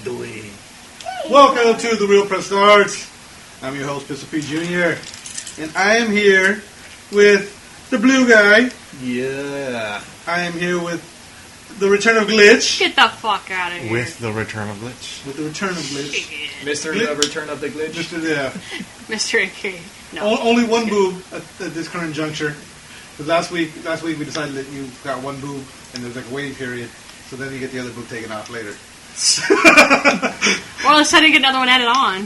doing? Welcome to the Real Press Start. I'm your host, Pistol P Jr. And I am here with the blue guy. Yeah. I am here with the return of Glitch. Get the fuck out of here. With the return of Glitch. With the return of Glitch. Mr. The Return of the Glitch. Mr. AK. No. Only one boob at this current juncture. Because last week we decided that you got one boob and there's like a waiting period. So then you get the other boob taken off later. Well, let's try to get another one added on.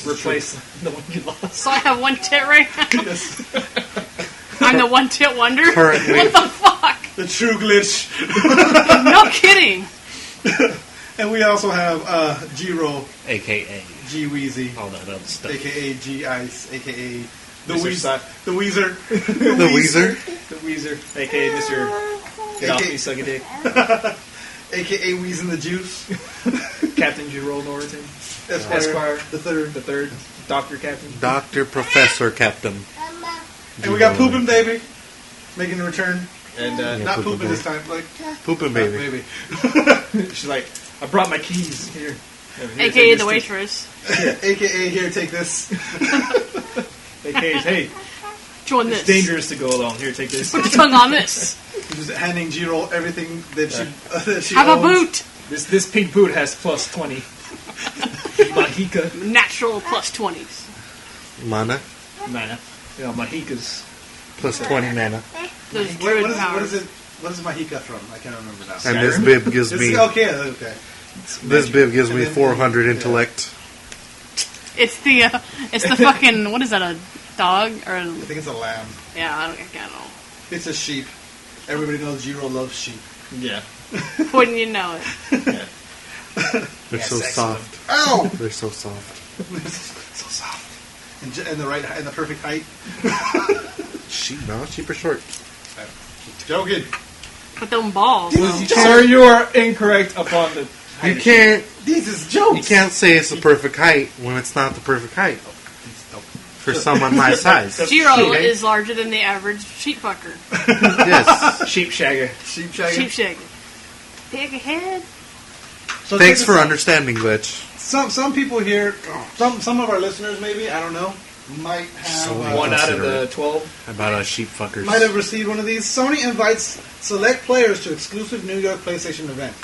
Replace the one you lost. So I have one tit right now. Yes. I'm the one tit wonder. Currently. What the fuck? The true Glitch. No kidding. And we also have G-Roll, A.K.A. G-Weezy, all that other stuff. a.k.a. G-Ice, a.k.a. The Mr. Weezer. The Weezer. The Weezer. The Weezer. A.K.A. Mr. Get off me, suck a dick. a.k.a. Weezing the Juice. Captain G-Roll Norton. Esquire. The third. Dr. Captain. Dr. Professor Captain. And we got Poopin' Baby making a return. And Not Poopin' pooping this time, like Poopin' Baby. baby. she's like, I brought my keys. Here, AKA the waitress. a.k.a. here, take this. A.K.A. hey, Join it's this. dangerous to go alone. Here, take this. Put your tongue on this. Just handing G-Roll everything that she Have a owns. boot. This pink boot has plus 20. Mahika. Natural plus 20s. Mana. Mana. You know, Mahikas. Plus 20 mana. Those What druid is powers. it? What is Mahika from? I can't remember now. And this Skyrim? bib gives It's, me okay. this bib gives me And then- 400 intellect. It's the fucking, what is that, a dog? Or I think it's a lamb. yeah, I don't know. It's a sheep. Everybody knows G-Roll loves sheep. Yeah. Wouldn't you know it? They're so sex soft. Ow! They're so soft. So soft. And the perfect height. Sheep, no, sheep are short. Joking. With them balls. Sir, you are incorrect upon the. You can't. These is jokes. You can't say it's the perfect height when it's not the perfect height for someone my size. G-Roll is larger than the average sheep fucker. Yes. Sheep shagger. Sheep shagging. Sheep shaker. Big head. So Thanks check for this out. understanding, Glitch. Some people here, some of our listeners maybe, I don't know, might have So One out of Consider the it. 12. About us sheep fuckers. might have received one of these. Sony invites select players to exclusive New York PlayStation event.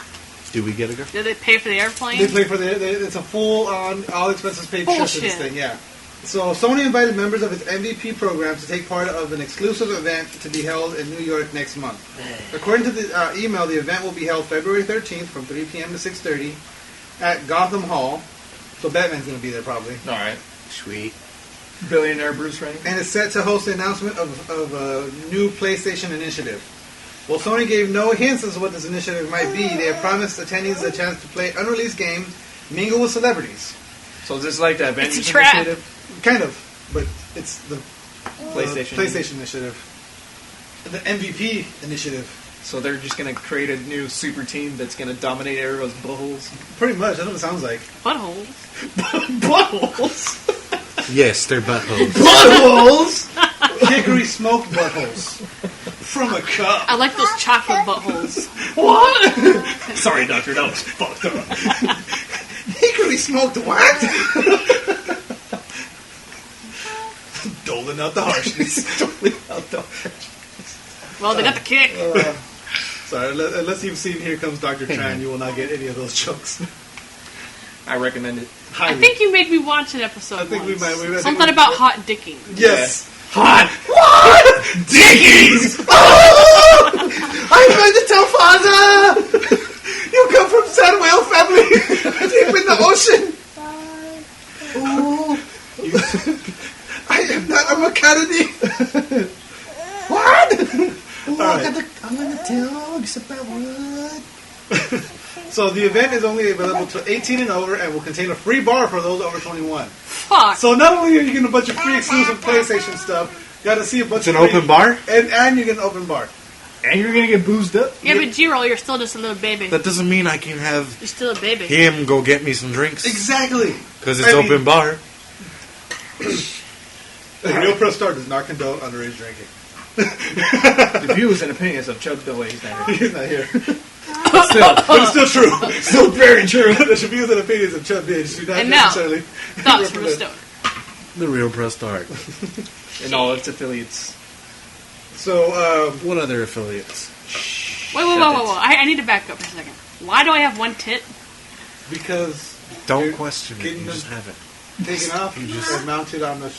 Do we get a go? Did they pay for the airplane? They play for it's a full on all expenses paid trip to this Bullshit. thing, yeah. So Sony invited members of its MVP program to take part of an exclusive event to be held in New York next month. According to the email, the event will be held February 13th from 3 p.m. to 6:30 at Gotham Hall. So Batman's going to be there probably. Alright. Sweet. Billionaire Bruce Wayne. And is set to host the announcement of a new PlayStation initiative. While Sony gave no hints as to what this initiative might be, they have promised attendees a chance to play unreleased games, mingle with celebrities. So is this like the Avengers It's a trap. initiative? Kind of, but it's the PlayStation. initiative. The MVP initiative. So they're just going to create a new super team that's going to dominate everyone's buttholes. Pretty much, that's what it sounds like. Buttholes. Buttholes? Yes, they're buttholes. Buttholes? Hickory smoked buttholes. From a cup. I like those chocolate buttholes. What? Sorry, Doctor, that was fucked up. Hickory smoked what? Doling out the harshness. Well, they got the kick. Sorry, unless you've seen Here Comes Dr. Tran, you will not get any of those jokes. I recommend it. I think you made me watch an episode I think we once. might- we might- Something about hot dicking. Yes. Hot. What? Dickies! I'm going to tell father! You come from San Whale family! Deep in the ocean! Oh. I am not a McCartney! What? I'm going to tell you about what? So the event is only available to 18 and over and will contain a free bar for those over 21. Fuck. So not only are you getting a bunch of free exclusive PlayStation stuff, you got to see a bunch It's of an free- open bar? And you get an open bar. And you're going to get boozed up? Yeah, but G-Roll, you're still just a little baby. That doesn't mean I can have You're still a baby. him go get me some drinks. Exactly. Because it's I mean- open bar. The Real Press Start does not condone underage drinking. The views and opinions of Chuck Dillway. He's not here. He's not here. But it's still true. Still very true. The views and opinions of Chub Binge do not And now, necessarily thoughts from a represent. stoner. The real press start. And all its affiliates. So, What other affiliates? Wait. I need to back up for a second. Why do I have one tit? because Don't You're question it. getting You them- just have it. taken off and mounted on the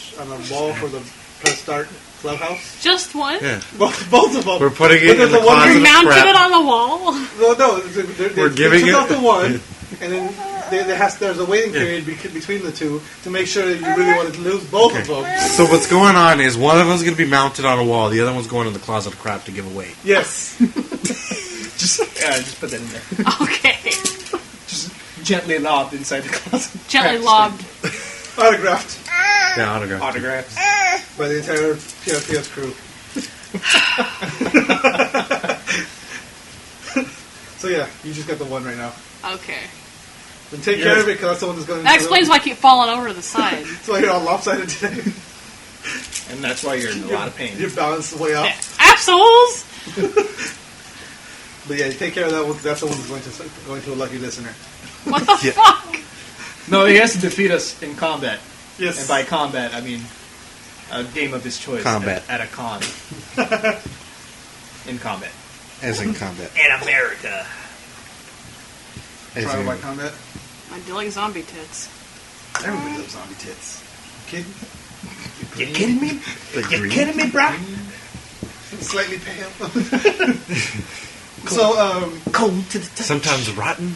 wall for the press start clubhouse. Just one? Yeah. Both of them. We're putting it But in the there's one- closet You of mounted crap. it on the wall? Well, no, they We're giving took it- off the one, and then there's a waiting period between the two to make sure that you really wanted to lose both of them. So what's going on is one of them's going to be mounted on a wall. The other one's going in the closet of crap to give away. Yes. Just put that in there. Okay. Just gently lobbed inside the closet. Gently lobbed. Autographed Yeah, autograph. Autographs. by the entire PLPS crew. So yeah, you just got the one right now. Okay. Then take care of it because that's the one that's going to... That explains why I keep falling over to the side. That's why you're all lopsided today. And that's why you're in a lot of pain. You're balanced the way up. Assholes! But yeah, take care of that one because that's the one that's going to a lucky listener. What the Yeah. fuck? No, he has to defeat us in combat. Yes. And by combat, I mean a game of his choice. Combat. At a con. In combat. As in combat. In America. As Trial in, by combat. I'm dealing zombie tits. Everybody loves zombie tits. Kidding? You kidding me? the You green. kidding me, bro? Slightly pale. So, Cold to the touch. Sometimes rotten.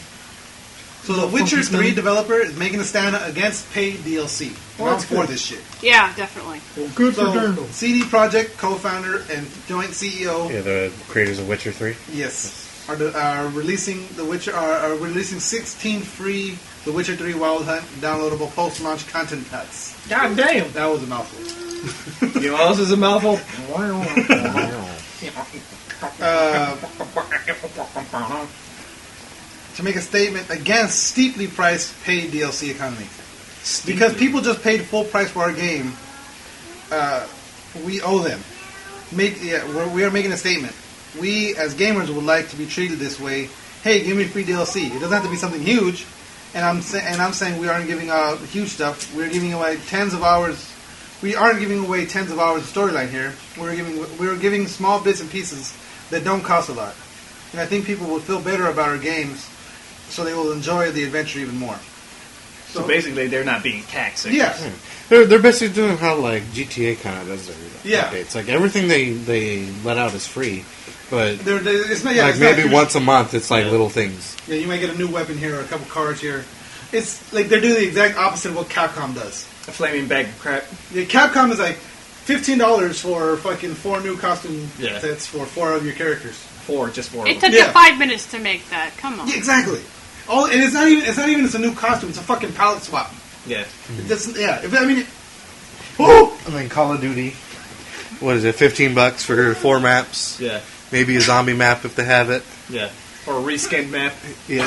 so the Witcher 3 developer is making a stand against paid DLC. Well, I'm that's for good. this shit. Yeah, definitely. Well, good for So, Durnal. CD Projekt co-founder and joint CEO, Yeah, the creators of Witcher 3. yes, are releasing the Witcher are releasing 16 free The Witcher 3 Wild Hunt downloadable post-launch content packs. God damn. That was a mouthful. You know what else is a mouthful? To make a statement against steeply priced paid DLC economy. Because people just paid full price for our game, we owe them. We are making a statement. We, as gamers, would like to be treated this way. Hey, give me free DLC. It doesn't have to be something huge. And I'm saying we aren't giving out huge stuff. We're giving away tens of hours. We aren't giving away tens of hours of storyline here. We're giving small bits and pieces that don't cost a lot. And I think people will feel better about our games, so they will enjoy the adventure even more. So basically, they're not being taxed. Yeah. They're basically doing how like GTA kind of does their Yeah. updates. Like everything they let out is free, but It's not, like it's not maybe huge. once a month it's like little things. Yeah, you might get a new weapon here or a couple cards here. It's like they're doing the exact opposite of what Capcom does. A flaming bag of crap. Yeah, Capcom is like $15 for fucking 4 new costume Yeah. sets for 4 of your characters. Just four. It took Yeah. you 5 minutes to make that. Come on. Yeah, exactly. And it's not even it's a new costume. It's a fucking palette swap. Yeah. It doesn't. Yeah. Woo! And then Call of Duty, what is it? $15 for 4 maps? Yeah. Maybe a zombie map if they have it. Yeah. Or a reskinned map Yeah.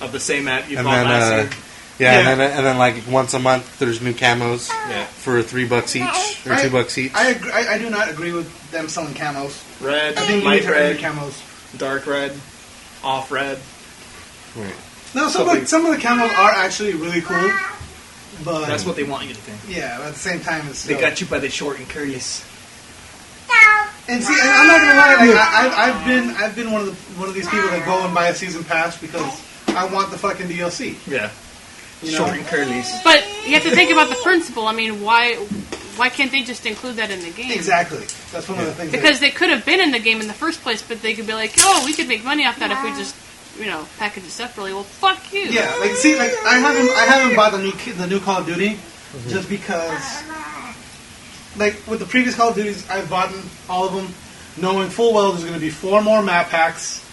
of the same map you And bought then last year. Yeah. and then like once a month there's new camos Yeah. for $3 each or $2 each. I agree. I do not agree with them selling camos. Red, I think you need light to earn red, your camos. dark red, off red. Right. No, some of the camos are actually really cool, but That's what they want you to think. yeah, but at the same time, it's They still, got you by the short and curlies. And see, and I'm not gonna lie, like I've been one of these people that go and buy a season pass because I want the fucking DLC. Yeah. You know? Short and curlies. But you have to think about the principle. I mean, why can't they just include that in the game? Exactly. That's one of the things. Because they could have been in the game in the first place, but they could be like, oh, we could make money off that if we just, package it separately. Well, fuck you. yeah, like see, like I haven't bought the new Call of Duty just because, like with the previous Call of Duties, I've bought all of them, knowing full well there's going to be 4 more map packs.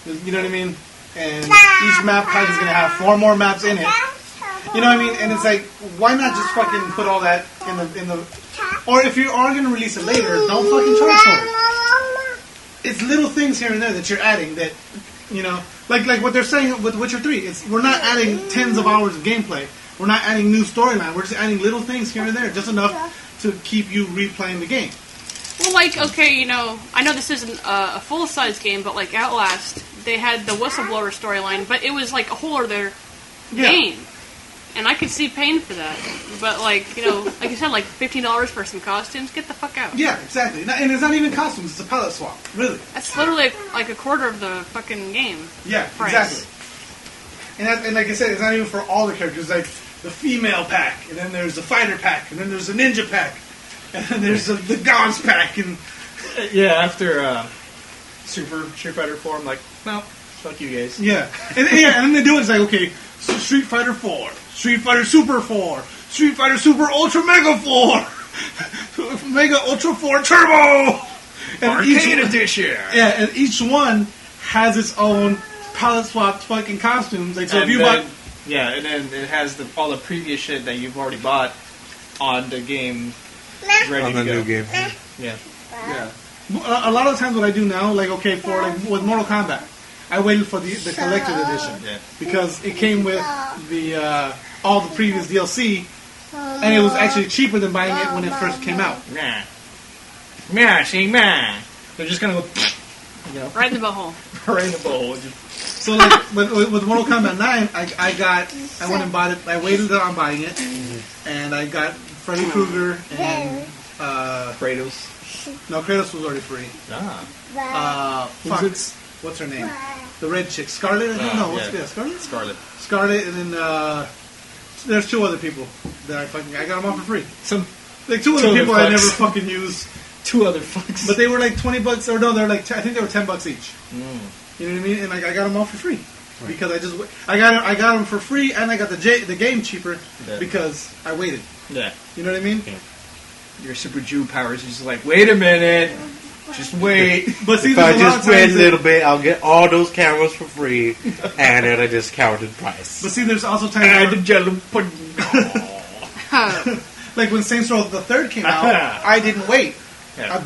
You know what I mean? And each map pack is going to have 4 more maps in it. You know what I mean? And it's like, why not just fucking put all that in the or if you are going to release it later, don't fucking charge for it. It's little things here and there that you're adding that, like what they're saying with Witcher 3. We're not adding tens of hours of gameplay. We're not adding new storyline. We're just adding little things here and there, just enough to keep you replaying the game. Well, like, okay, you know, I know this isn't a full-size game, but like Outlast, they had the whistleblower storyline, but it was like a whole other game. And I could see paying for that. But, like, you know, like you said, like $15 for some costumes, get the fuck out. Yeah, exactly. And it's not even costumes, it's a palette swap, really. That's literally like a quarter of the fucking game. Yeah, price. exactly. And like I said, it's not even for all the characters. Like the female pack, and then there's the fighter pack, and then there's the ninja pack, and then there's the gods pack, and Yeah, after Super Street Fighter 4, I'm like, no, fuck you guys. yeah, and then they do it. It's like, okay, so Street Fighter 4, Street Fighter Super 4, Street Fighter Super Ultra Mega 4, Mega Ultra 4 Turbo, and Arcade Edition! yeah, and each one has its own palette swapped fucking costumes. Like, so if And you then- bought. Yeah, and then it has all the previous shit that you've already bought on the game ready On the to go. new game. Yeah. Yeah. A lot of the times what I do now, like, okay, for like with Mortal Kombat, I waited for the collector's edition. Yeah. Because it came with the all the previous DLC, and it was actually cheaper than buying it when it first came out. Nah. Nah, see, nah. They're just gonna go, you know, Right in the butthole. right in the bowl. So like with Mortal Kombat 9, I went and bought it. I waited on buying it, and I got Freddy Krueger and Kratos. no, Kratos was already free. Fuck, what's her name? The red chick, Scarlet. I don't know. What's yeah. Scarlet? Scarlet. And then there's two other people that I got them all for free. Some Like two Two other other people I fucks. never fucking used, two other fucks. but they were like $20, or no, they're like I think they were $10 each. You know what I mean? And like I got them all for free because I got them for free, and I got the game cheaper because I waited. Yeah. You know what I mean? Yeah. Your Super Jew powers is just like, wait a minute. Just wait. But see, If I there's a lot just of wait a times little bit, I'll get all those cameras for free and at a discounted price. But see, there's also times And where, the jello pudding. like when Saints Row the Third came out, I didn't wait. Yeah. I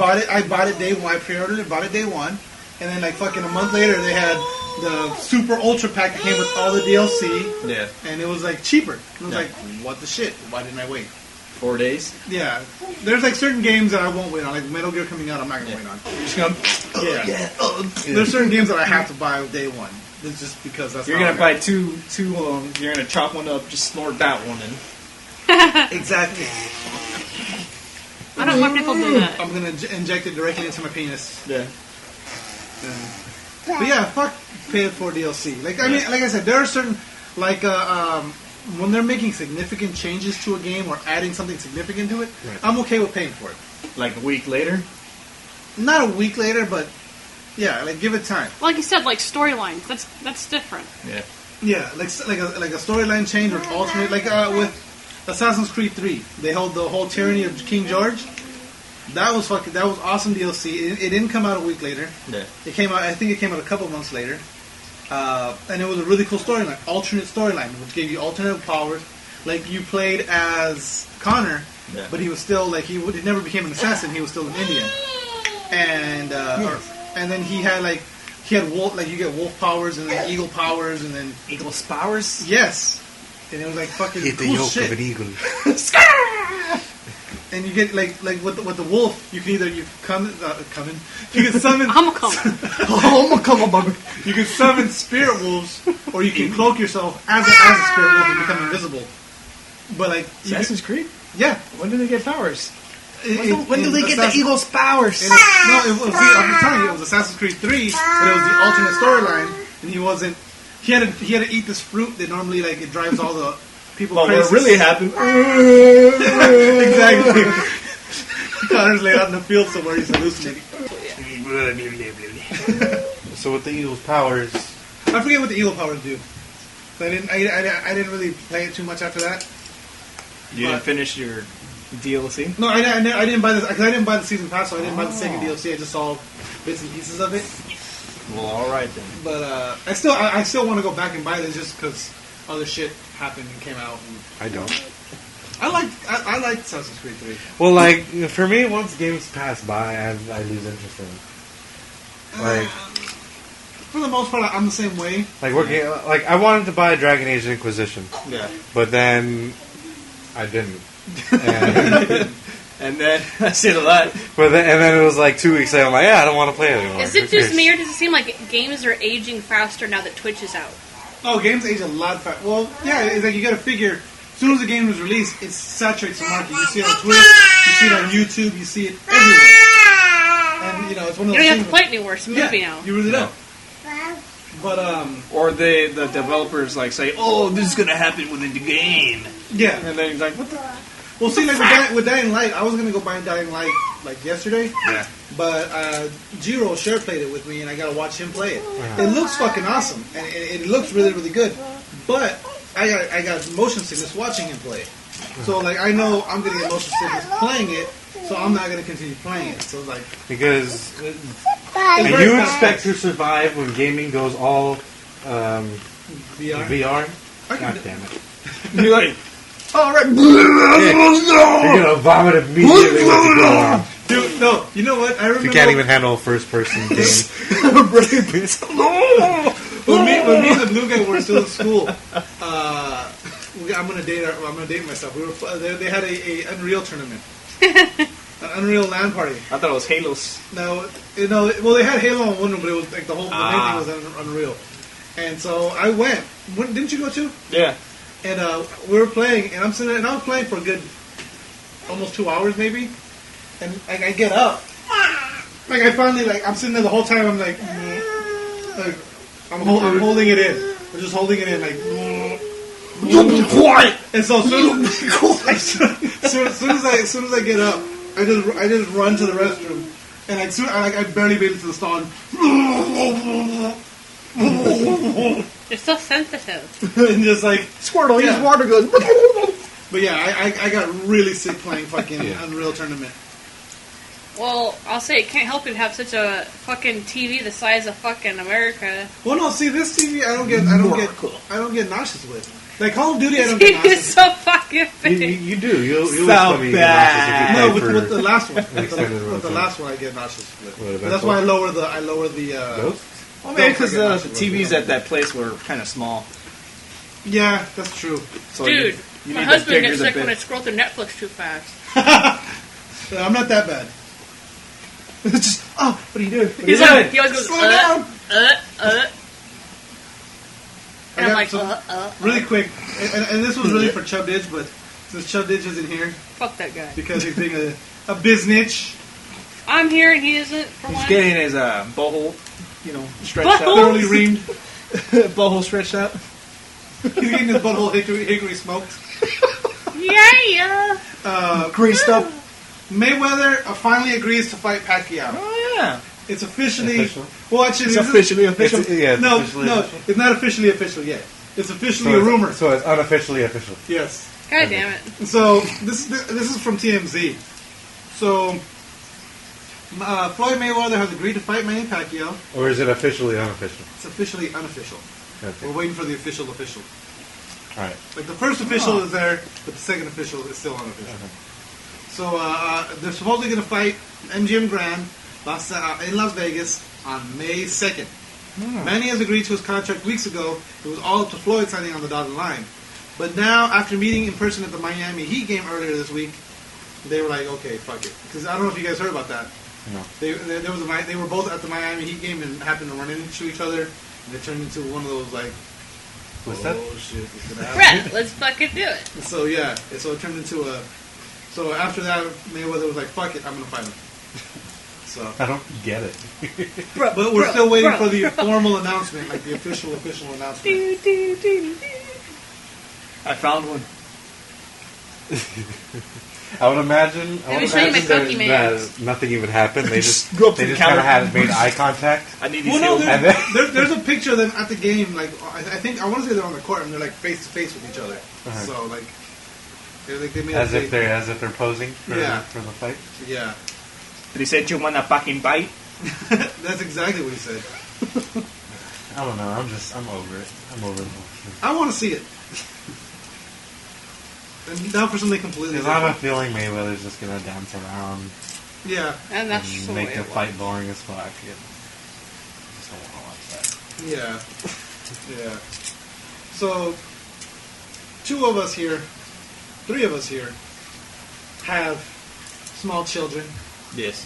bought it day one. I pre-ordered it, bought it day one, and then like fucking a month later, they had the Super Ultra pack that came with all the DLC, Yeah. and it was like cheaper. It was Yeah. like, what the shit? Why didn't I wait? 4 days. Yeah, there's like certain games that I won't wait on, like Metal Gear coming out. I'm not gonna wait on. You're just gonna. Yeah. There's certain games that I have to buy day one. It's just because that's You're how gonna I buy two of them. You're gonna chop one up, just snort that one in. exactly. I don't know why people do that. I'm gonna inject it directly into my penis. Yeah. But yeah, fuck pay for DLC. Like I mean, like I said, there are certain like when they're making significant changes to a game or adding something significant to it, I'm okay with paying for it. Like a week later. Not a week later, but yeah, like give it time. Like you said, like storylines. That's different. Yeah. Yeah, like a storyline change or alternate. Like with Assassin's Creed 3, they held the whole tyranny of King George. That was awesome DLC. It didn't come out a week later. Yeah. It came out. I think it came out a couple months later. And it was a really cool storyline, alternate storyline, which gave you alternate powers. Like you played as Connor, but he was still like he never became an assassin. He was still an Indian, and and then he had wolf, like you get wolf powers and then eagle powers and then Eagle's powers. yes, and it was like fucking Hit the cool yoke shit. of an eagle. And you get like with the wolf, you can either you can summon I'm coming. you can summon spirit wolves, or you can cloak yourself as a spirit wolf and become invisible. But like Assassin's Creed. yeah, When do they get powers? when do they get the Eagle's powers? No, it was. I'm telling you, it was Assassin's Creed 3, but it was the alternate storyline, and he wasn't. He had to eat this fruit that normally like it drives all the people Well, crazy. what really happened? Exactly. Connor's laid out in the field somewhere. He's hallucinating. So with the eagle's powers, I forget what the eagle powers do. I didn't really play it too much after that. You didn't finish your DLC. No, I didn't buy this because I didn't buy the season pass, so I didn't buy the second DLC. I just saw bits and pieces of it. Well, all right then. But I still want to go back and buy this just because other shit happened and came out. And I don't. I liked Assassin's Creed 3. Well, like for me, once games pass by, I lose interest in them. Like, For the most part, I'm the same way. like working, like I wanted to buy Dragon Age Inquisition, Yeah. but then I didn't. And And then I see it a lot. And then it was like 2 weeks later. I'm like, yeah, I don't want to play it anymore. Is it just me, or does it seem like games are aging faster now that Twitch is out? Oh, games age a lot faster. Well, yeah, it's like you got to figure. As soon as the game was released, it saturates the market. You see it on Twitch, you see it on YouTube, you see it everywhere. And it's one of those You don't have things to play it anymore. It's a movie now. You really don't. But or the developers like say, "Oh, this is gonna happen within the game." yeah. And then he's like, "What the?" Well, see, like with Dying Light, I was gonna go buy Dying Light like yesterday. Yeah. But Jiro share played it with me, and I gotta watch him play it. It looks fucking awesome, and it looks really, really good. But I got motion sickness watching him play it. So like I know I'm gonna get motion sickness playing it, so I'm not gonna continue playing it. So like Because It's and very you fast. expect to survive when gaming goes all VR. VR? I can God damn it. You're like, "All right." You're going to vomit immediately once you go on. Dude, no, you know what? I remember You can't even handle a first-person game. when me and the blue guy were still in school. I'm gonna date myself. They had a Unreal tournament, an Unreal LAN party. I thought it was Halos. No, well they had Halo on one room, but it was like the main thing was Unreal. And so I went. Didn't you go too? Yeah. And we were playing, and I'm sitting there, and I was playing for a good almost 2 hours maybe. And like I get up, like I finally I'm sitting there the whole time. I'm like I'm holding it in. I'm just holding it in like. Be quiet. And so as soon as I get up, I just run to the restroom, and I barely made it to the stall. You're so sensitive. And just like Squirtle, Yeah. use water goes. But yeah, I got really sick playing fucking Unreal Tournament. Well, I'll say it can't help you to have such a fucking TV the size of fucking America. Well, no, see this TV, I don't get nauseous with. Like Call of Duty, I don't get It's nauseous. so fucking big. You do. You'll So tell me bad. No, with with the last one. extended With the runtime. last one, I get nauseous with. What, But that's why I lower the. Ghosts? Well, maybe because the TVs at that place were kind of small. Yeah, that's true. So Dude, you my need husband the gets bigger sick the when I bit. scroll through Netflix too fast. I'm not that bad. It's just what are you doing? What are He's you like, doing? he always goes, Slow down. And I'm like, Really quick, and this was really for Chub Ditch, but since Chub Ditch isn't here fuck that guy. because he's being a biznitch, I'm here and he isn't for He's once. getting his butthole, stretched out. thoroughly reamed. Butthole stretched out. He's getting his butthole hickory smoked. Yeah. Greased up. Mayweather finally agrees to fight Pacquiao. Oh, yeah. It's officially. Official? Well, actually, It's officially official. It's No, officially official. it's not officially official yet. It's officially So a rumor. So it's unofficially official. Yes. God damn it. So this is from TMZ. So Floyd Mayweather has agreed to fight Manny Pacquiao. Or is it officially unofficial? It's officially unofficial. Okay. We're waiting for the official. All right. Like the first official is there, but the second official is still unofficial. So they're supposedly going to fight MGM Grand in Las Vegas on May 2nd. Manny has agreed to his contract weeks ago. It was all up to Floyd signing on the dotted line. But now, after meeting in person at the Miami Heat game earlier this week, they were like, okay, fuck it. Because I don't know if you guys heard about that. No. They were both at the Miami Heat game and happened to run into each other. And they turned into one of those like, What's oh that? shit, it's gonna happen. Brett, let's fucking do it. So yeah, so it turned into a. So after that, Mayweather was like, "Fuck it, I'm gonna fight him." So, I don't get it. but we're still waiting for the formal announcement, like the official announcement. Do, do, do, do. I found one. I would imagine. Let me show you my Pokemon. that nothing even happened. They just Go up to the kind counter. of had made eye contact. I need these Well, no, heels. And then, there's a picture of them at the game. Like I think I want to say they're on the court and they're like face to face with each other. So like, they made as a if they're posing for, Yeah. for the fight. Yeah, Did he say, "Do you want a fucking bite"? that's exactly what he said. I don't know. I'm over it. I'm over the whole thing. I want to see it. And now for something completely Because I have a different. feeling Mayweather's just gonna dance around Yeah, And that's and the make way the it fight was. boring as fuck. Yeah. Just don't want to watch that. yeah, yeah. So, three of us here, have small children. Yes.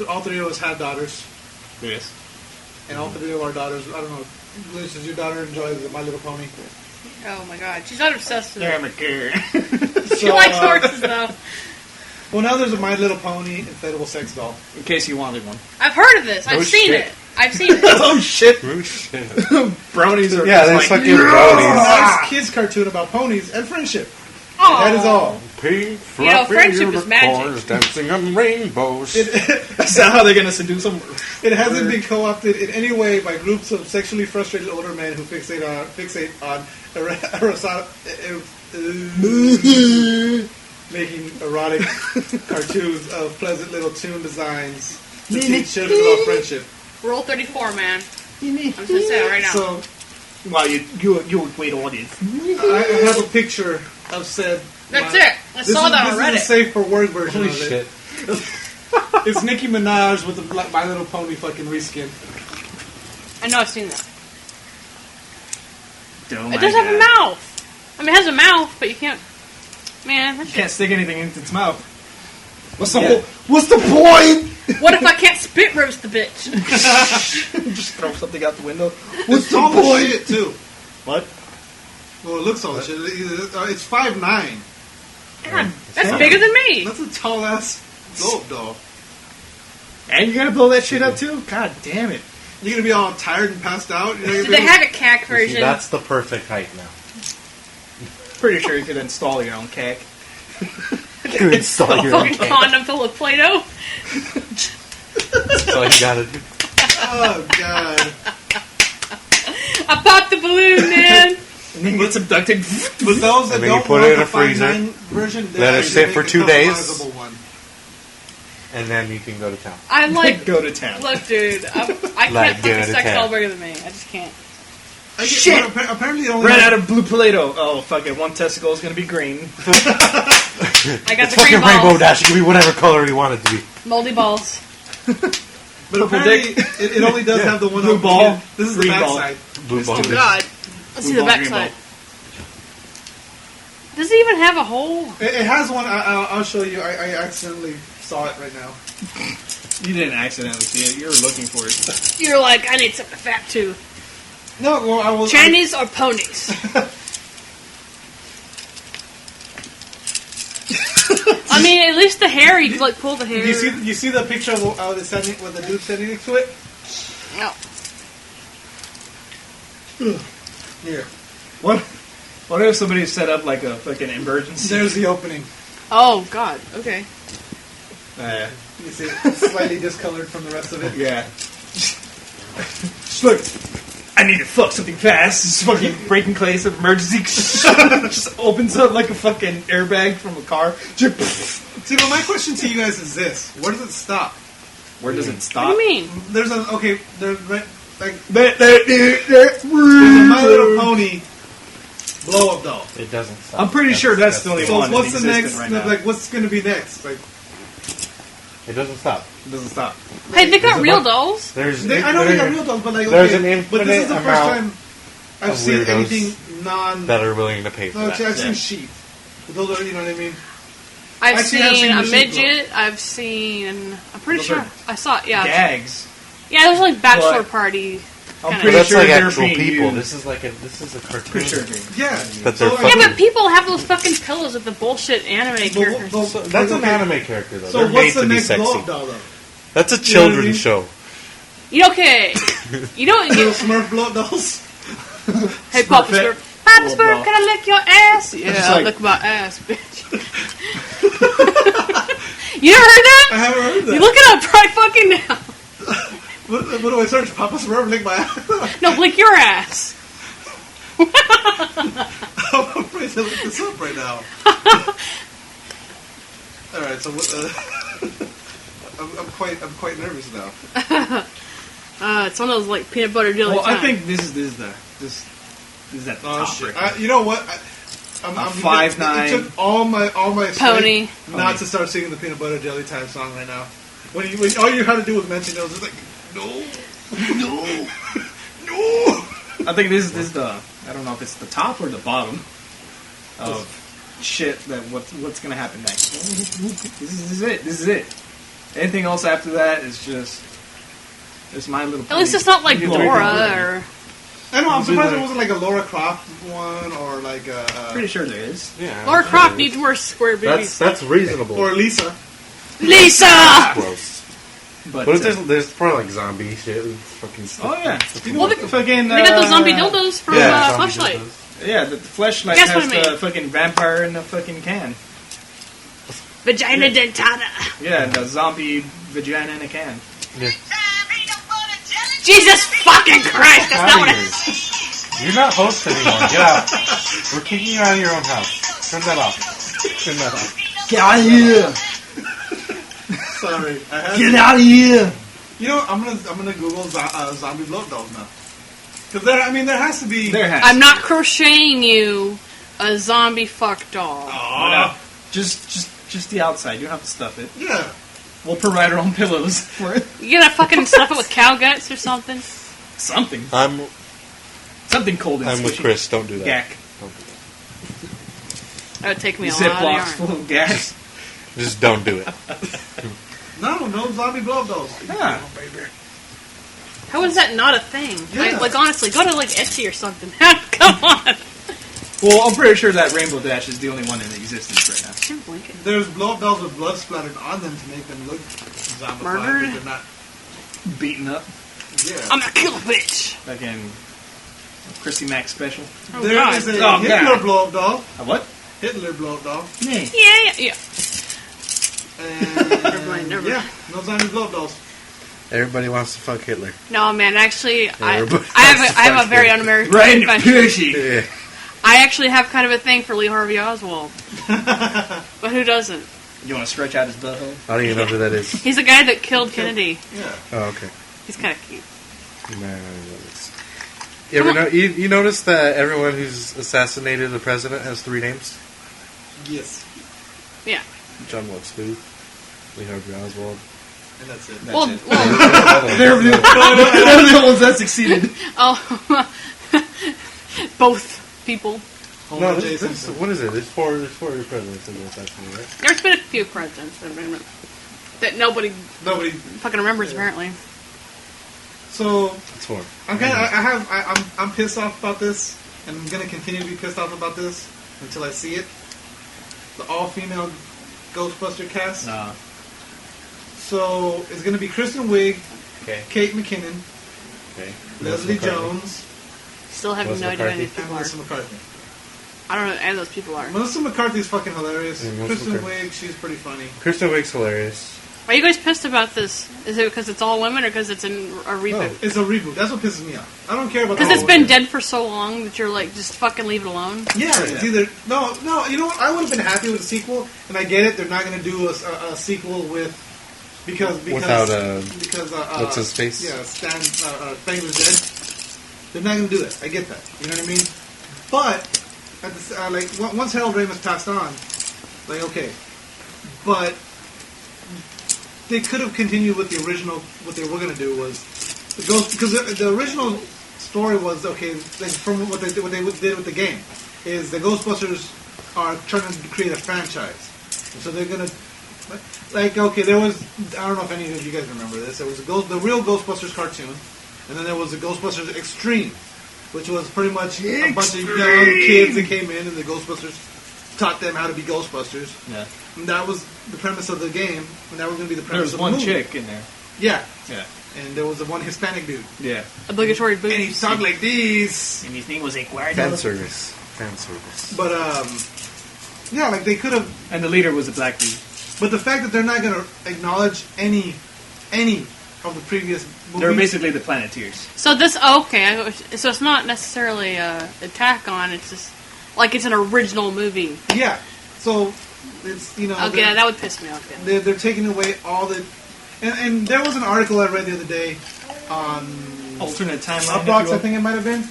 All three of us had daughters. Yes. And all three of our daughters, I don't know, Liz, does your daughter enjoy the My Little Pony? Oh my god, she's not obsessed with Damn it. it, Karen. She likes horses though. Well, now there's a My Little Pony inflatable sex doll. In case you wanted one. I've heard of this. I've seen shit. it. I've seen it. Oh shit! Oh shit. Brownies are Yeah, just that's like, fucking It's a brownies. nice kids cartoon about ponies and friendship. Aw. That is all. Pink, You know, fluffy friendship is magic. unicorns dancing on rainbows. Is that how they're gonna seduce them? It hasn't been co-opted in any way by groups of sexually frustrated older men who fixate on making erotic cartoons of pleasant little tune designs to teach children about friendship. Roll 34, man. I'm just gonna say it right now. So Wow, you a great audience. I have a picture of said. That's it. I saw that on This Reddit. is a safe for word version Holy of shit. it. It's Nicki Minaj with the My Little Pony fucking reskin. I know I've seen that. Oh It my does have a God. mouth. I mean, it has a mouth, but you can't. Man, that You can't stick anything into its mouth. What's the Yeah. whole? What's the point? What if I can't spit roast the bitch? Just throw something out the window. What's tall as shit too? What? Well, it looks tall as shit. It's 5'9". God, that's bigger than me. That's a tall ass globe doll. And you're gonna blow that shit up too? God damn it! You're gonna be all tired and passed out. You're Did they have a CAC version? That's the perfect height now. Pretty sure you could install your own cake. You install your own Fucking condom full of Play-Doh. That's all you gotta do. Oh god. I popped the balloon, man. And then gets abducted. But those that And then you don't put want it in the a freezer, 5'9" version, let it sit for 2 days. customizable one. And then you can go to town. I'm like, Go to town. look, dude, I can't Like, fuck give a it a sex 10. doll bigger than me. I just can't. Shit! Apparently, it only Ran has- out of blue Play-Doh. Oh fuck it! One testicle is gonna be green. I got It's the green fucking Rainbow balls. Dash. It can be whatever color you want it to be. Moldy balls. But apparently, it only does have the one Blue on ball, This is the green ball. backside. Blue ball. Oh God. Let's see Blue the ball, green backside. Does it even have a hole? It has one. I'll show you. I accidentally saw it right now. You didn't accidentally see it. You were looking for it. You're like, I need something fat too. No, well, I was. Chinese or ponies? I mean, at least the hair, you can like pull the hair. You see the picture of the standing with the dude standing next to it? No. Here. What if somebody set up like a fucking emergency? There's the opening. Oh God. Okay. You see, it's slightly discolored from the rest of it. Yeah. Look, I need to fuck something fast. This fucking breaking place of emergency. Just opens up like a fucking airbag from a car. See, but my question to you guys is this: where does it stop? Where does it What stop? do you mean? There's a there's like There's a My Little Pony blow up doll. It doesn't stop. I'm pretty sure that's the only So one. what's in the next? existence right now. Like, what's going to be next? Like, It doesn't stop. It doesn't stop. Hey, they got There's a real bunch- dolls. There's. I know they got real dolls, but like, There's okay, an but this is the infinite first amount time I've of seen weirdos anything non. that are willing to pay for No, that. I've seen Yeah. sheep. But those are, you know what I mean. I've Actually, I've seen seen a the sheep midget. I've seen. I'm pretty Those sure are I saw it. Yeah. Gags. Yeah, it was like bachelor But- party. I'm Kinda. But pretty that's sure like they're actual being people. used. This is like a cartoon. Pretty sure. Yeah, But they're So, fucking- Yeah, but people have those fucking pillows with the bullshit anime characters. but- That's an okay. anime character though. So They're what's made the to be next blow sexy. up doll though? That's a You know what I children's mean? show. You know, okay. You know, Little you, Smurf blow up dolls. hey, Papa Smurfette. Smurf. Papa Little Smurf, doll. can I lick your ass? Yeah, just I'll like- lick my ass, bitch. You never heard that? I haven't heard that. You look it up right fucking now. What do I search? Papa Smurf lick my ass. No, lick your ass. I'm afraid to look this up right now. All right, so I'm quite nervous now. It's one of those like peanut butter jelly. Well, I time. think this is at the Oh top shit! right now. You know what? I'm 5'9". It took all my Pony. strength not to start singing the peanut butter jelly time song right now. When all you had to do was mention it, I was just like, no. I think this is the. I don't know if it's the top or the bottom of shit that what's gonna happen next. This is it. This is it. Anything else after that is just My Little Pony. At least it's not like Maybe Dora or... I know, I'm surprised it wasn't like a Laura Croft one or like a... Pretty sure there is. Yeah. Laura Croft needs more square boobies. That's reasonable. Or Lisa. Lisa! Gross. But But there's probably like zombie shit. It's fucking oh yeah, Well, what the fucking We got those zombie dildos from zombie Fleshlight. dildos. yeah, the fleshlight Guess what has I mean. the fucking vampire in the fucking can. Vagina dentata. Yeah, the zombie vagina in a can. Yeah. Jesus fucking Christ! That's not what I... You're not host anymore. Get out. We're kicking you out of your own house. Turn that off. Turn that off. Get out of here! Sorry. Get out of here! You know, I'm gonna Google zombie blow dolls now. Because there has to be... I'm not crocheting you a zombie fuck doll. Aw. Just the outside. You don't have to stuff it. Yeah. We'll provide our own pillows for it. You gonna fucking stuff it with cow guts or something? Something. Something cold and I'm with squishy. Chris. Don't do that. Gack. Don't do that. That would take me a lot of Ziplocs yarn. full of gas. Just don't do it. No zombie blow dolls. Yeah. How is that not a thing? Yeah. Like honestly, go to like Etsy or something. Come on. Well, I'm pretty sure that Rainbow Dash is the only one in existence right now. Can't blink it. There's blow dolls with blood splattered on them to make them look zombified, Murdered? but they're not. Beaten up. Yeah. I'm gonna kill a bitch. Fucking Chrissy Mack special. Oh, There God. is a Oh, Hitler God. blow up doll. A what? Hitler blow up doll. Nee. Yeah. Never mind. Yeah, no zombie blow up dolls. Everybody wants to fuck Hitler. No, man. Actually, I Everybody have wants to a fuck very Hitler. un-American Right in the confession. pushy. Yeah. I actually have kind of a thing for Lee Harvey Oswald. But who doesn't? You want to stretch out his butthole? I don't even know who that is. He's the guy that killed Kennedy. Yeah. Oh, okay. He's kind of cute. Nah, I don't know this. You ever know? You notice that everyone who's assassinated the president has 3 names? Yes. Yeah. John Wilkes Booth, Lee Harvey Oswald. And that's it. That's Well, it. well, They're the ones that succeeded. oh, both people. No, this, what is it? It's four presidents in the assassination, right? There's been a few presidents that nobody Nobody. fucking remembers apparently. So It's 4. I'm pissed off about this, and I'm gonna continue to be pissed off about this until I see it. The all-female Ghostbuster cast. Nah. So it's gonna be Kristen Wiig, Okay. Kate McKinnon, Okay. Leslie Melissa McCarthy. Jones, Still have Melissa no idea who McCarthy. these people and are. Melissa McCarthy. I don't know who any of those people are. Melissa McCarthy's fucking hilarious. Yeah, Melissa Kristen McCarthy. Wiig, she's pretty funny. Kristen Wiig's hilarious. Are you guys pissed about this? Is it because it's all women or because it's a reboot? It's a reboot. That's what pisses me off. I don't care about Because the it's whole been thing. dead for so long that you're like, just fucking leave it alone. Yeah, it's either no. You know what? I would have been happy with a sequel, and I get it. They're not going to do a sequel with because Without, because what's his face? Yeah, Stan Fame is dead. They're not going to do that. I get that. You know what I mean? But at the, once Harold Ramis passed on, like okay, but they could have continued with the original. What they were going to do was the ghost because the original story was okay. Like from what they did with the game is the Ghostbusters are trying to create a franchise, so they're gonna like okay. There was I don't know if any of you guys remember this. There was the real Ghostbusters cartoon, and then there was the Ghostbusters Extreme, which was pretty much a bunch of young kids that came in, and the Ghostbusters taught them how to be Ghostbusters. Yeah. And that was the premise of the game, and that was going to be the There premise was of the one movie. chick in there. Yeah, Yeah. and there was the one Hispanic dude, Yeah. Obligatory and he boots. talked like this. And his name was Eduardo. Fan service. Fan service. But yeah, like they could have. And the leader was a black dude. But the fact that they're not going to acknowledge any of the previous movies. They're basically the Planeteers. So this, okay, so it's not necessarily a attack on, it's just, like it's an original movie. Yeah. So it's Okay, that would piss me off, yeah. they're taking away all the. And there was an article I read the other day on Alternate timeline. Upbox, if you I will. think it might have been,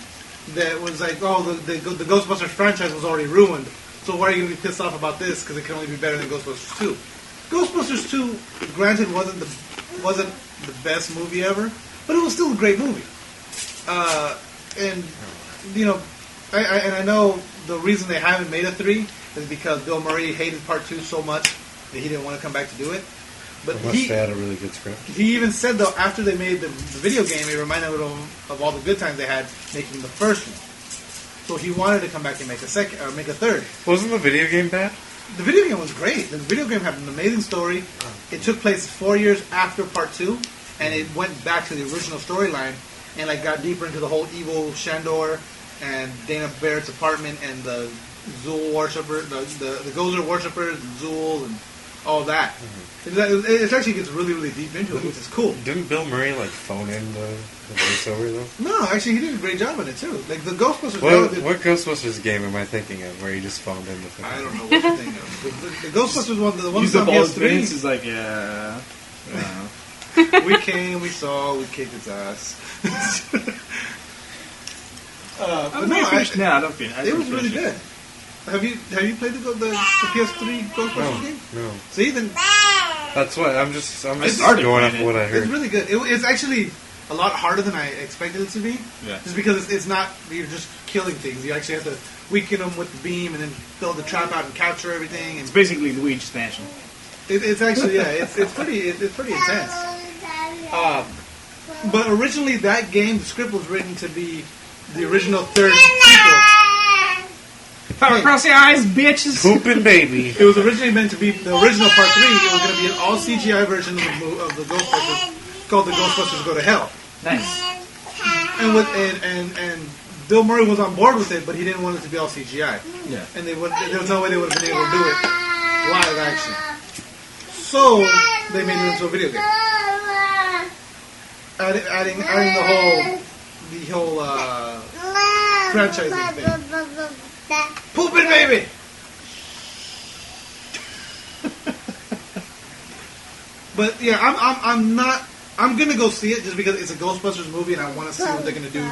that was like, oh, the Ghostbusters franchise was already ruined. So why are you going to be pissed off about this? Because it can only be better than Ghostbusters 2. Ghostbusters 2, granted, wasn't the best movie ever, but it was still a great movie. And I know the reason they haven't made a 3 is because Bill Murray hated Part 2 so much that he didn't want to come back to do it. But Unless they had a really good script. he even said, though, after they made the video game, it reminded him of all the good times they had making the first one. So he wanted to come back and make a second, or make a third. Wasn't the video game bad? The video game was great. The video game had an amazing story. It took place 4 years after Part 2, and it went back to the original storyline and like got deeper into the whole evil Shandor and Dana Barrett's apartment and the Zool worshipper, the Gozer worshippers, Zool, and all that. It actually gets really, really deep into it, which is cool. Didn't Bill Murray like phone in the voiceover though? No, actually, he did a great job on it too. Like the Ghostbusters. What Ghostbusters game am I thinking of where he just phoned in the thing? I don't know what you're thinking of. The Ghostbusters one, the one Use on up all his PS3. veins is like, yeah. We came, we saw, we kicked its ass. But no, I don't feel it was really good. Have you played the PS3 Ghostbusters game? No. See, then That's what I'm just started going off playing what I it's heard. really good. It's actually a lot harder than I expected it to be. Yeah. Just because it's not you're just killing things. You actually have to weaken them with the beam and then build the trap out and capture everything. And It's basically Luigi's Mansion. it's actually it's pretty intense. But originally that game, the script was written to be the original third sequel. Power across the eyes, bitches! Pooping baby. It was originally meant to be the original Part 3. It was going to be an all CGI version of the Ghostbusters called The Ghostbusters Go to Hell. Nice. And Bill Murray was on board with it, but he didn't want it to be all CGI. Yeah. And there was no way they would have been able to do it live action. So they made it into a video game, adding the whole franchising thing. Poop it, baby. But yeah, I'm gonna go see it just because it's a Ghostbusters movie and I want to see what they're gonna do.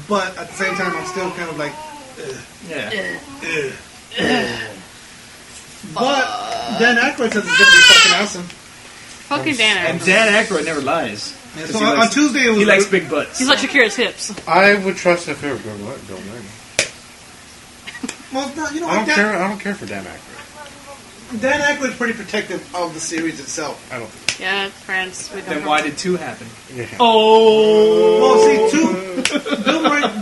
But at the same time, I'm still kind of like, ugh. Yeah. But Dan Aykroyd says it's gonna be fucking awesome. Fucking Dan And Aykroyd. Dan Aykroyd never lies. Yeah, 'Cause so he on likes- Tuesday it was He likes big butts. He's like Shakira's hips. I would trust if it were Bill Murray. well, no, you know I what? don't care. I don't care for Dan Aykroyd. Dan Aykroyd's pretty protective of the series itself. I don't. Yeah, friends. We don't Then know. why did 2 happen? Yeah. Oh! Well, see,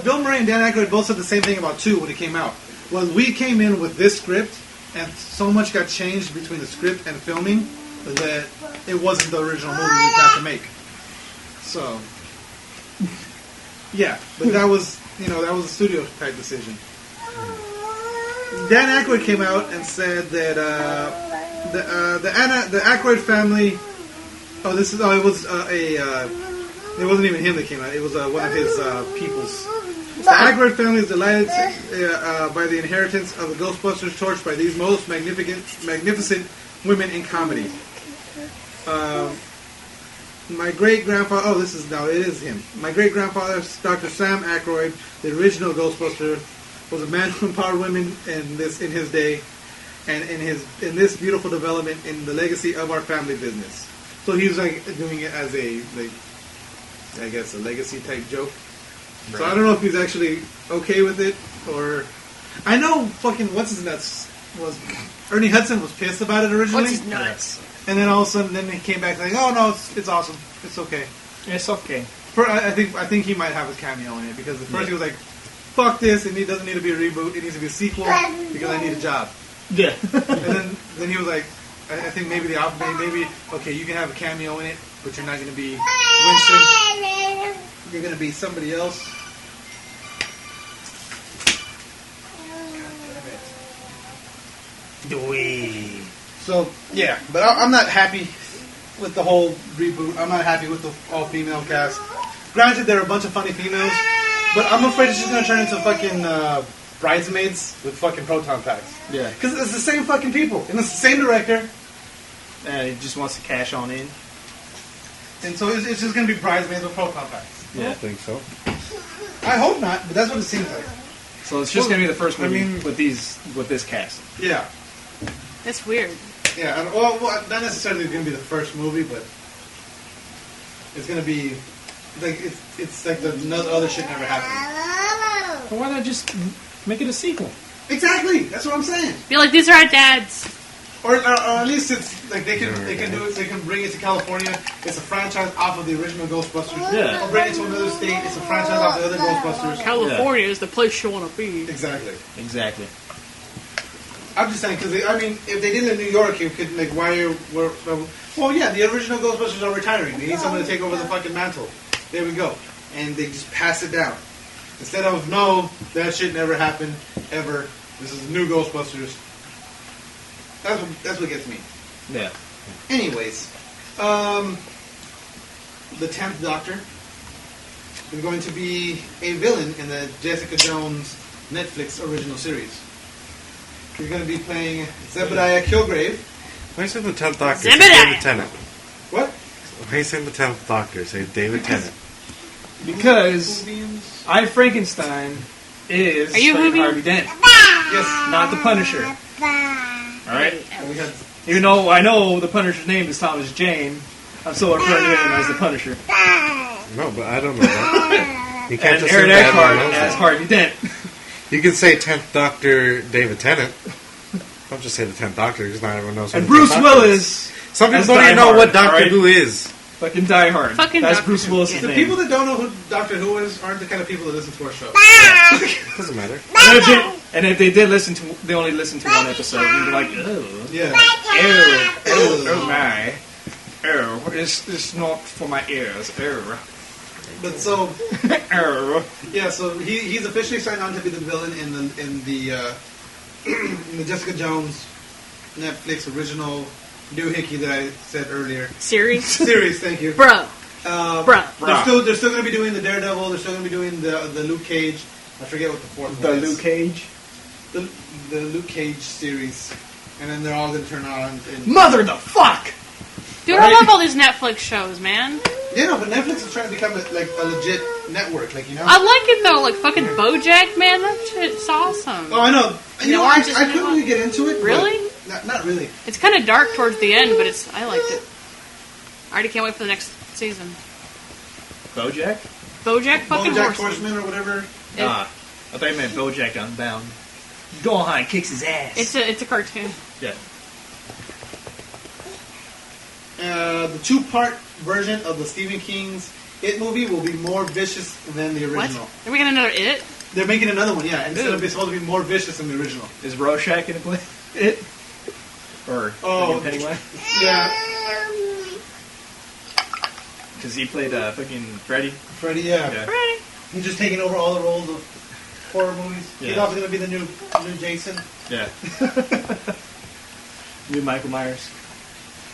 Bill Murray and Dan Aykroyd both said the same thing about 2 when it came out. Well, we came in with this script, and so much got changed between the script and filming that it wasn't the original movie we had to make. So, yeah, but that was a studio type decision. Dan Aykroyd came out and said that the Aykroyd family. It wasn't even him that came out. It was one of his peoples. The Aykroyd family is delighted by the inheritance of the Ghostbusters torch by these most magnificent women in comedy. My great-grandfather... it is him. My great-grandfather, Dr. Sam Aykroyd, the original Ghostbuster, was a man who empowered women in his day, and in this beautiful development in the legacy of our family business. So he was like doing it as a legacy type joke. Right. So I don't know if he's actually okay with it, or I know fucking what's his nuts was Ernie Hudson was pissed about it originally. What's his nuts? And then all of a sudden, then he came back like, "Oh no, it's awesome, it's okay." It's okay. I think he might have a cameo in it because at first he was like, "Fuck this! It doesn't need to be a reboot. It needs to be a sequel because I need a job." Yeah. And then he was like, "I think maybe okay, you can have a cameo in it, but you're not going to be Winston. You're going to be somebody else." So yeah, but I'm not happy with the whole reboot. I'm not happy with the all-female cast. Granted, there are a bunch of funny females, but I'm afraid it's just gonna turn into fucking Bridesmaids with fucking proton packs. Yeah. Because it's the same fucking people, and it's the same director, And he just wants to cash on in. and so it's just gonna be Bridesmaids with proton packs. I don't think so. I hope not, but that's what it seems like. So it's just going to be the first movie I mean- with this cast. Yeah. That's weird. Yeah, and, well, not necessarily going to be the first movie, but it's going to be like it's like the other shit never happened. But why not just make it a sequel? Exactly. That's what I'm saying. Be like, these are our dads. Or at least it's like they can do it. They can bring it to California. It's a franchise off of the original Ghostbusters. Yeah. Or bring it to another state. It's a franchise off the other Ghostbusters. California is the place you want to be. Exactly. Exactly. I'm just saying because I mean, if they did it in New York, you could like well, yeah, the original Ghostbusters are retiring. They need someone to take over the fucking mantle. There we go, and they just pass it down instead of no, that shit never happened ever. This is the new Ghostbusters. That's what gets me. Yeah. Anyways, the 10th Doctor is going to be a villain in the Jessica Jones Netflix original series. He's going to be playing Zebediah Kilgrave. Why say the 10th Doctor? Zebediah! Say David Tennant. What? Why say the 10th Doctor? Say David Tennant. Because I Frankenstein is Are you Frank Hoobie? Harvey Dent, Yes. not the Punisher. Alright? And we had Even though I know the Punisher's name is Thomas Jane, I'm still referring to him as the Punisher. No, but I don't know that. You can't And just Aaron say that Eckhart everyone knows as that. Harvey Dent. You can say 10th Doctor David Tennant. Don't just say the 10th Doctor because not everyone knows who And the Bruce 10th Doctor is. Willis. Some as people don't even Die know what Hard, Doctor alright? Who is. Fucking Die Hard. Fucking That's Doctor Bruce Who. Willis' the name. people that don't know who Doctor Who is aren't the kind of people that listen to our show. Doesn't matter. And if they did listen to, they only listened to one episode. You'd be like, oh, Yeah. oh my, oh, it's not for my ears, oh, But so oh. yeah, so he's officially signed on to be the villain in the in the Jessica Jones Netflix original doohickey that I said earlier. Series? Series, thank you. Bro. They're still going to be doing the Daredevil. They're still going to be doing the Luke Cage. I forget what the fourth The one is. Luke Cage. The Luke Cage series, and then they're all going to turn on. Mother the fuck! Dude, I love all these Netflix shows, man. Yeah, no, but Netflix is trying to become a legit network, like, you know. I like it though, like fucking BoJack, man. That shit's awesome. Oh, I know. You know, Orange is I the couldn't New really get into it. but- Really? Not really. It's kind of dark towards the end, but I liked it. I already can't wait for the next season. BoJack? BoJack fucking BoJack Horseman. Horseman or whatever. I thought you meant BoJack Unbound. Gohan kicks his ass. It's a cartoon. Yeah. The two-part version of the Stephen King's It movie will be more vicious than the What? original. Are we getting another It? They're making another one, yeah. Instead Ooh. of being supposed to be more vicious than the original. Is Rorschach gonna play it? Or Pennywise? Yeah. Because he played fucking Freddy. Freddy, yeah. Yeah. Ready? He's just taking over all the roles of horror movies. He's Yeah. also going to be the new Jason. Yeah. New Michael Myers.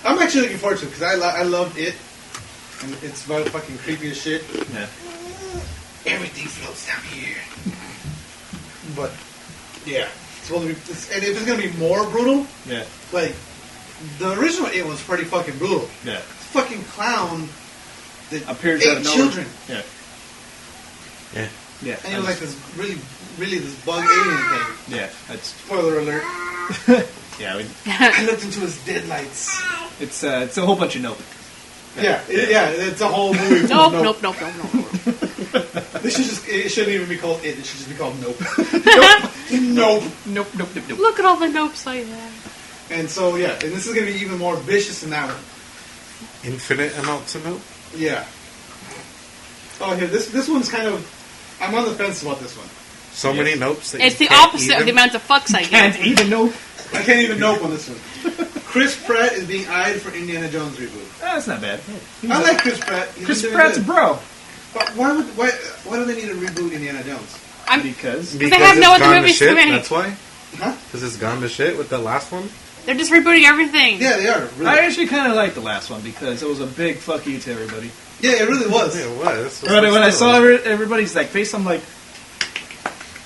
I'm actually looking forward to it because I loved it. And it's about fucking creepy as shit. Yeah. Everything floats down here. But, yeah. It's supposed to be, and if it's going to be more brutal, Yeah. like, the original It was pretty fucking brutal. Yeah. This fucking clown that Appears out ate of nowhere. children. Yeah. Yeah. Yeah. And he was like this really this bug alien thing. Yeah. That's. Spoiler alert. Yeah. I looked into his deadlights. It's a whole bunch of Nope. Yeah, it's a whole movie. Nope, full nope, of nope, nope, nope. It shouldn't even be called It. It should just be called Nope. Nope. Nope. Nope. Nope. Nope. Look at all the nopes I have. And so, yeah, and this is going to be even more vicious than that one. Infinite amounts of note. Yeah. Oh, here, this one's kind of... I'm on the fence about this one. So many nopes that It's you the can't opposite eat of the them. amount of fucks I Can't get. even Nope. I can't even Nope on this one. Chris Pratt is being eyed for Indiana Jones reboot. That's not bad. I like Chris Pratt. He's Chris been doing Pratt's a good. bro. But why do they need to reboot Indiana Jones? Because they have it's no other gone to movies shit, to make. That's why? Huh? Because it's gone to shit with the last one? They're just rebooting everything. Yeah, they are. Really. I actually kind of liked the last one because it was a big fuck you to everybody. Yeah, it really was. Yeah, it was. When I saw everybody's like face, I'm like,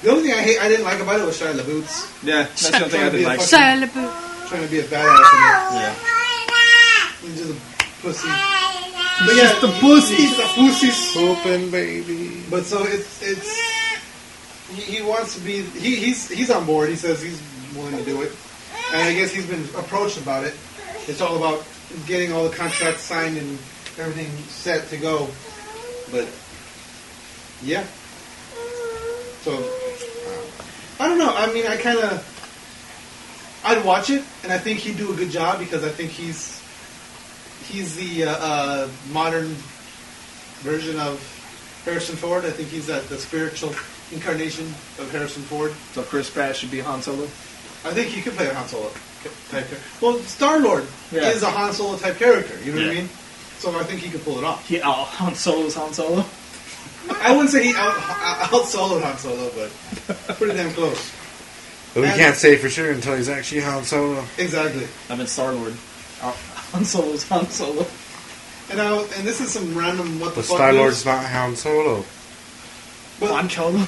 The only thing I didn't like about it was Shia LaBeouf's yeah, that's the only thing I didn't like. Shia LaBeouf. trying to be a badass in Yeah. it. He's just a pussy. But just a pussy. He's a pussy. Open, baby. But so it's he wants to be he's on board. He says he's willing to do it, and I guess he's been approached about it. It's all about getting all the contracts signed and everything set to go. But yeah, so I don't know. I mean, I'd watch it, and I think he'd do a good job because I think he's the modern version of Harrison Ford. I think he's the spiritual incarnation of Harrison Ford. So Chris Pratt should be Han Solo? I think he could play a Han Solo type character. Well, Star-Lord is a Han Solo type character, you know what I mean? So I think he could pull it off. Han Solo's Han Solo? I wouldn't say he out-soloed Han Solo, but pretty damn close. But we can't say for sure until he's actually Han Solo. Exactly. I meant Star-Lord. Han Solo's Han Solo. And this is some random what the But fuck Star-Lord's not Han Solo. But Han Solo?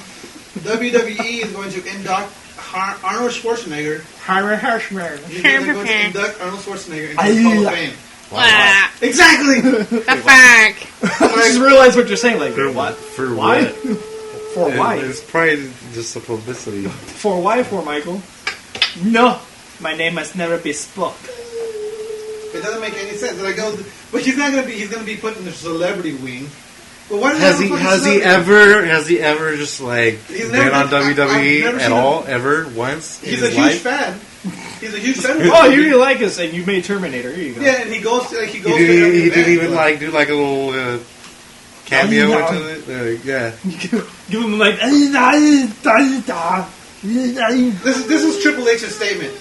WWE is going to induct Arnold Schwarzenegger. Harry Hirschberg. He's going to induct Arnold Schwarzenegger into the Hall of Fame. Ah, Exactly! the fuck. I just realized what you're saying. Like, For what? For Why? what? For why? It's probably just the publicity. For why, for Michael? No, my name must never be spoke. It doesn't make any sense. And I go, but he's not going to be. He's going to be put in the celebrity wing. But why Has he ever just like He's been never- on I've never WWE seen at all ever once? He's in a his huge life? fan. He's a huge fan. Oh, you really like us, and you made Terminator. Here you go. Yeah, and he goes to He every didn't event, even but- like do like a little cameo Yeah. into it. Yeah. Give him like. This is Triple H's statement.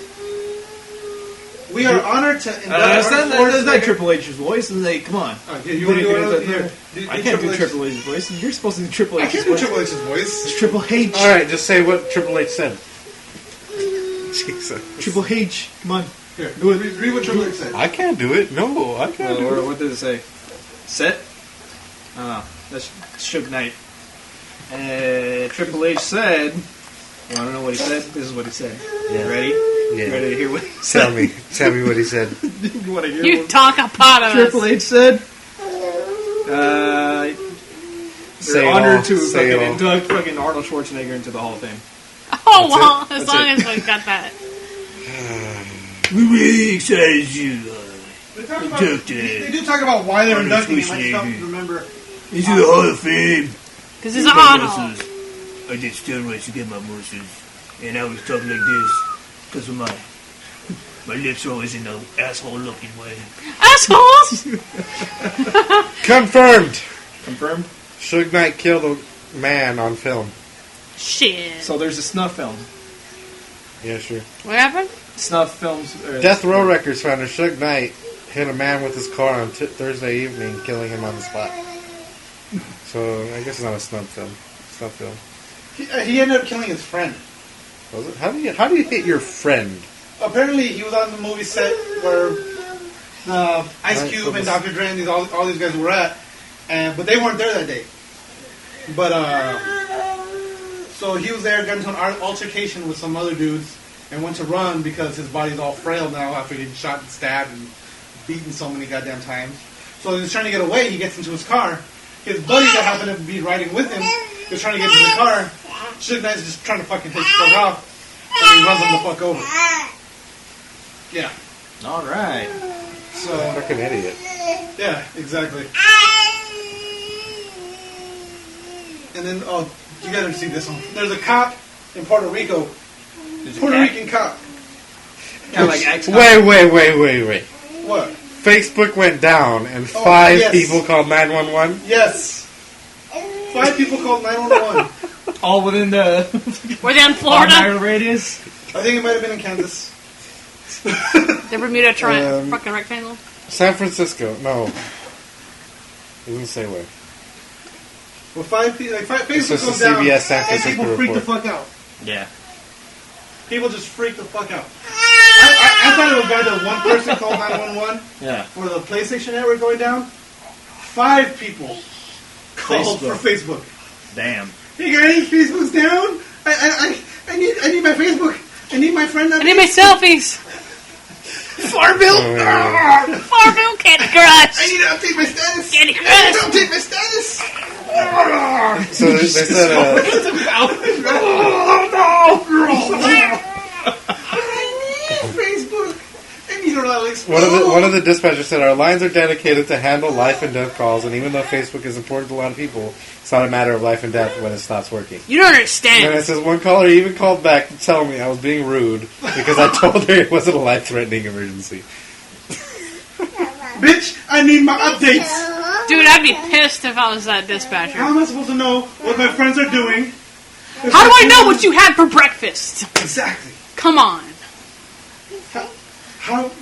We are honored to induct That's Arnold not Schwarzenegger. Triple H's voice. It's like, come on. You want to do it? Here. I can't do Triple H's voice. You're supposed to do Triple I H's can't do voice. Triple H's voice. It's Triple H. All right, just say what Triple H said. Jesus. Triple H. Come on. Here, read what Triple H said. I can't do it. No, I can't do it. What did it say? Set? Oh, that's Suge Knight. Triple H said. Well, I don't know what he said. This is what he said. Yeah. Ready? Yeah. Ready to hear what he said? Tell me what he said. You want to hear You what talk about us. Triple H said? Say They're it honored all. to Say it fucking all. induct fucking Arnold Schwarzenegger into the Hall of Fame. Oh, That's well, it. as That's long it. as we got that. We're really excited you They talk about- inducted they do talk about why they're Arnold inducting him. I just Schwarzenegger. don't remember. into the Hall of Fame. Because it's Arnold. I did steroids to get my muscles, and I was talking like this because of my lips are always in the asshole-looking way. Assholes! Confirmed. Confirmed? Suge Knight killed a man on film. Shit. So there's a snuff film. Yeah, sure. What happened? Snuff films. Death Row Records founder Suge Knight hit a man with his car on Thursday evening, killing him on the spot. So I guess it's not a snuff film. Snuff film. He ended up killing his friend. Was it? How do you hit your friend? Apparently, he was on the movie set where Ice Right, Cube so and this- Dr. Dre and all these guys were at, but they weren't there that day. But so he was there, got into an altercation with some other dudes, and went to run because his body's all frail now after getting shot and stabbed and beaten so many goddamn times. So he was trying to get away. He gets into his car. His buddy that happened to be riding with him is trying to get into the car. Suge Knight's just trying to fucking take the fuck off, and he runs him the fuck over. Yeah. All right. So Fucking idiot. yeah, exactly. And then you gotta see this one. There's a cop in Puerto Rico, Puerto Rican cop. Kind of like X. Wait. What? Facebook went down and Oh, 5 yes. people called 911. Yes. 5 people called 911. All within the Were they in 5 Florida? mile radius. I think it might have been in Kansas. The Bermuda Triangle. Um, Fucking rectangle. San Francisco. No. It doesn't say where. Well, 5 people. Like This Facebook is goes the down, CBS San and Francisco people freak the report. fuck out. Yeah. People just freak the fuck out. I thought it was bad that one person called 911 Yeah. for the PlayStation network going down. 5 people called Facebook. for Facebook. Damn. Hey guys, Facebook's down. I need my Facebook. I need my friend. I need my selfies. Farmville. Farmville Candy I Crush. need to update my status. Candy I need Crush. to update my status. So they said I need Facebook. I need to one one of the dispatchers said, our lines are dedicated to handle life and death calls, and even though Facebook is important to a lot of people, it's not a matter of life and death when it stops working. You don't understand. And it says, one caller even called back to tell me I was being rude because I told her it wasn't a life-threatening emergency. Bitch, I need my updates. Dude, I'd be pissed if I was that dispatcher. How am I supposed to know what my friends are doing? How do I know what you had for breakfast? Exactly. Come on.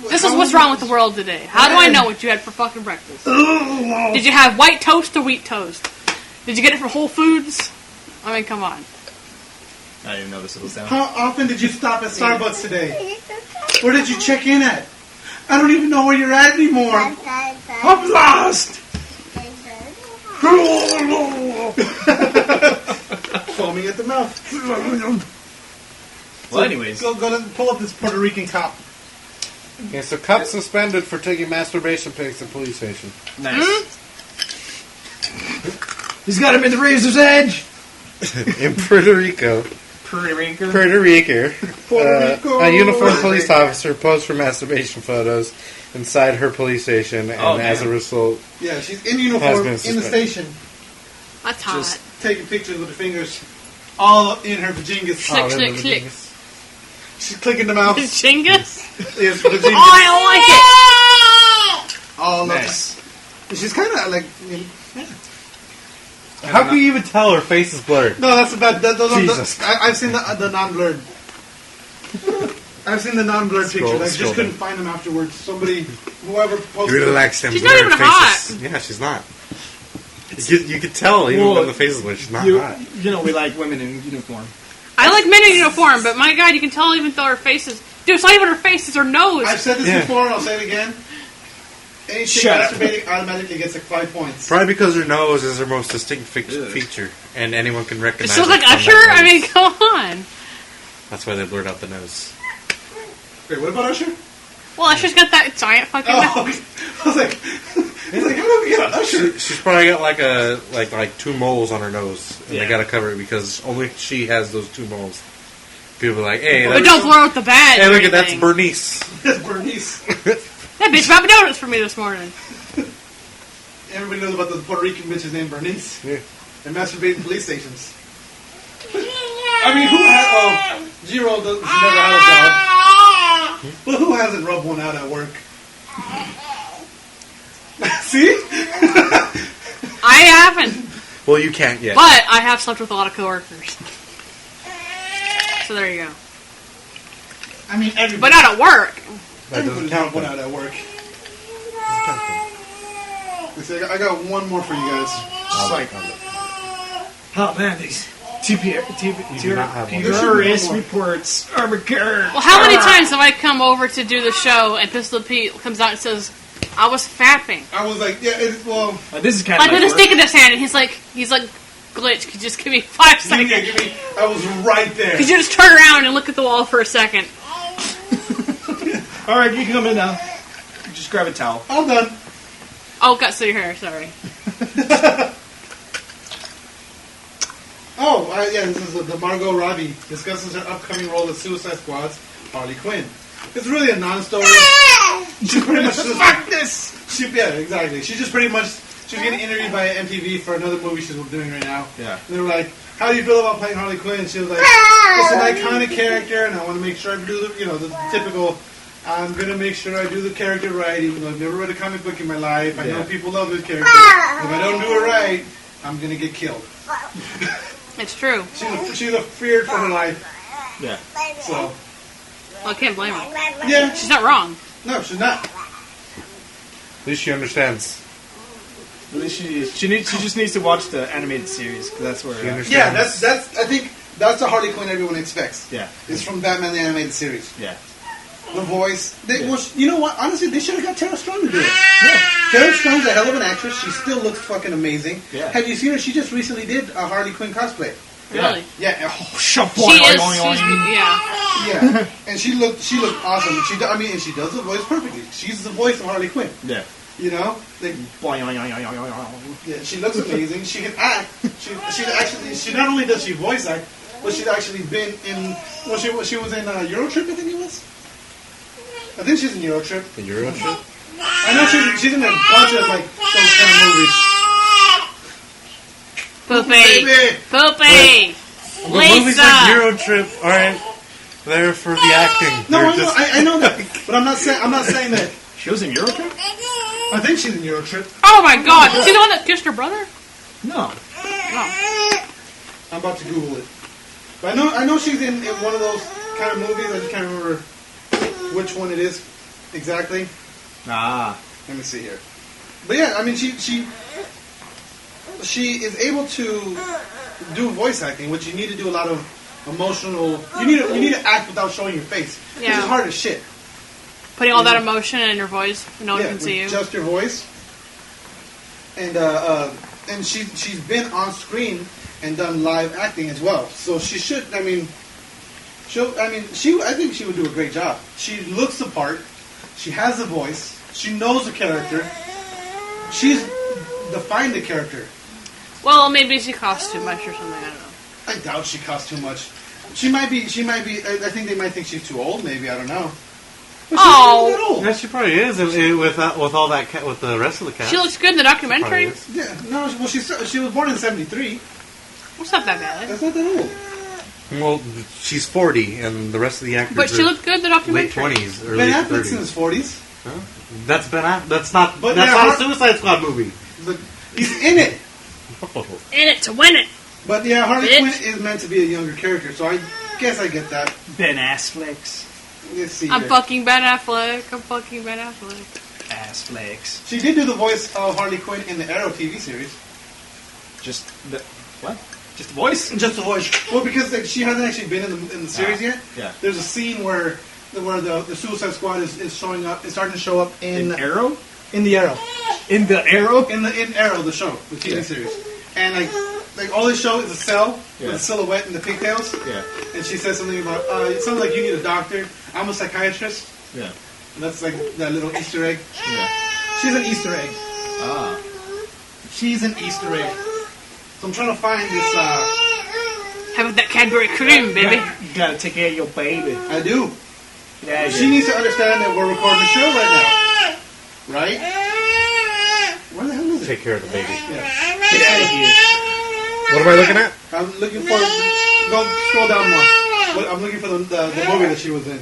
This is how what's wrong with the world today. How do I know what you had for fucking breakfast? Did you have white toast or wheat toast? Did you get it from Whole Foods? I mean, come on. I didn't even notice it was down. How often did you stop at Starbucks today? Where did you check in at? I don't even know where you're at anymore. I'm lost. Foaming at the mouth. Well, anyways. Go pull up this Puerto Rican cop. Okay, so cop suspended for taking masturbation pics at police station. Nice. He's got him in the razor's edge. In Puerto Rico. Puerto Rico. Puerto Rico. Rico. A uniformed police officer posed for masturbation photos inside her police station, and as a result, yeah, she's in uniform in the station, That's hot. just taking pictures with her fingers, all in her vajingas. Click, click, click. She's clicking them out. Chingus? Yes, vajingas. Oh, I like it. All Nice. She's kind of like. how can you even tell her face is blurred? No, that's about those. Jesus. I've seen the non-blurred. I've seen the non-blurred pictures. I just couldn't find them afterwards. Whoever posted. Relax them. She's not even hot. Yeah, she's not. You could tell even when the face is blurred. She's not hot. You know, we like women in uniform. I like men in uniform, but my God, you can tell even though her face is... Dude, it's not even her face, it's her nose. I've said this before, and I'll say it again. Any chick masturbating automatically gets like 5 points. Probably because her nose is her most distinct feature, and anyone can recognize She looks it like from Usher? that nose. I mean, come on. That's why they blurred out the nose. Wait, what about Usher? Well, Usher's got that giant fucking nose. Okay. I was like, how do we get on Usher? She's probably got like 2 moles on her nose, and they gotta cover it because only she has those 2 moles. People are like, hey, But don't blur out the badge. hey, or look at that's anything. Bernice. That's Bernice. That bitch bought me donuts for me this morning. Everybody knows about the Puerto Rican bitches named Bernice. Yeah. And masturbating police stations. I mean, who has... Oh, G-Roll doesn't... She never had a job. But who hasn't rubbed one out at work? See? I haven't. Well, you can't yet. But I have slept with a lot of coworkers. So there you go. I mean, everybody... But not at work. That doesn't Everybody's count. rubbed one out at work. I got one more for you guys. Just like, oh man, these do not have one. TRS reports are recurring. Well, how many times have I come over to do the show and Pistol Pete comes out and says, I was fapping. I was like, yeah, well... This is kind Like of with a stick in his hand, and he's like, glitch, could you just give me 5 seconds? Yeah, I was right there. Could you just turn around and look at the wall for a second? All right, you can come in now. Just grab a towel. I'm done. Oh, got city hair, sorry. Yeah, this is the Margot Robbie discusses her upcoming role as Suicide Squad's Harley Quinn. It's really a non-story. She pretty much just... Fuck this! Yeah, exactly. She just pretty much... She was getting interviewed by MTV for another movie she's doing right now. Yeah. And they were like, how do you feel about playing Harley Quinn? She was like, it's an iconic character, and I want to make sure I do the typical... I'm going to make sure I do the character right, even though I've never read a comic book in my life. I know people love this character. If I don't do it right, I'm going to get killed. It's true. She's feared for her life. Yeah. So, Well, I can't blame her. yeah. She's not wrong. No, she's not. At least she understands. At least she just needs to watch the animated series because that's where. She understands. Yeah, that's. I think that's the Harley Quinn everyone expects. Yeah. It's from Batman the Animated Series. Yeah. The voice. You know what? Honestly, they should have got Tara Strong to do it. Yeah. Tara Strong's a hell of an actress. She still looks fucking amazing. Yeah. Have you seen her? She just recently did a Harley Quinn cosplay. Really? Yeah. Oh, shut She is. Yeah. Yeah. And she looked awesome. And she does the voice perfectly. She's the voice of Harley Quinn. Yeah. You know? Yeah, she looks amazing. She can act. She not only does she voice act, but she's actually been in. Well, she was in Eurotrip, I think it was. I think she's in Eurotrip. The Euro trip? I know she's in a bunch of like those kind of movies. Poopy. Baby. Poopy. The movies Lisa. like Euro Trip aren't there for the acting. No, They're I know that, but I'm not saying that. She was in Eurotrip? I think she's in Euro Trip. Oh my god. Is she the one that kissed her brother? No. No. I'm about to Google it. But I know she's in one of those kind of movies. I just can't remember which one it is exactly. Ah. Let me see here. But yeah, I mean, she is able to do voice acting, which you need to do a lot of emotional. You need to act without showing your face, which Yeah. is hard as shit. Putting all that emotion in your voice, no one Yeah, can see you. with just your voice. And she's been on screen and done live acting as well. So she should. I think she would do a great job. She looks the part. She has the voice. She knows the character. She's defined the character. Well, maybe she costs too much or something. I don't know. I doubt she costs too much. She might be. I think they might think she's too old. Maybe, I don't know. But she's not that old. Yeah, she probably is, and with all that with the rest of the cast. She looks good in the documentary. Probably is. Yeah. No. Well, she was born in '73. It's not that bad. That's not that old. Well, she's 40, and the rest of the actors But she are looked good in the documentary. late 20s, early Ben Affleck's in 30s. his 40s, Huh? That's Ben Affleck. That's not. But that's yeah, not her- a Suicide Squad movie. but he's in it. In it to win it. But yeah, Harley Bitch. Quinn is meant to be a younger character, so I guess I get that. Ben Affleck's. Let's see. I'm here. fucking Ben Affleck. Ass flex. She did do the voice of Harley Quinn in the Arrow TV series. Just the... What? Just the voice? Just the voice. Well, because like, she hasn't actually been in the series yet. Yeah. There's a scene where the Suicide Squad is showing up. It's starting to show up in Arrow? in the Arrow. In the Arrow? In Arrow, the show, the TV Yeah. series, and like all they show is a cell Yeah. with a silhouette and the pigtails. Yeah. And she says something about it sounds like you need a doctor. I'm a psychiatrist. Yeah. And that's like that little Easter egg. Yeah. She's an Easter egg. Ah. She's an Easter egg. So I'm trying to find this. Have that Cadbury cream, baby. You gotta take care of your baby. I do. Yeah, She needs to understand that we're recording a show right now. Right? Where the hell is it? Take care of the baby. Yeah. Get out of here. What am I looking at? I'm looking for. Go scroll down more. I'm looking for the movie that she was in.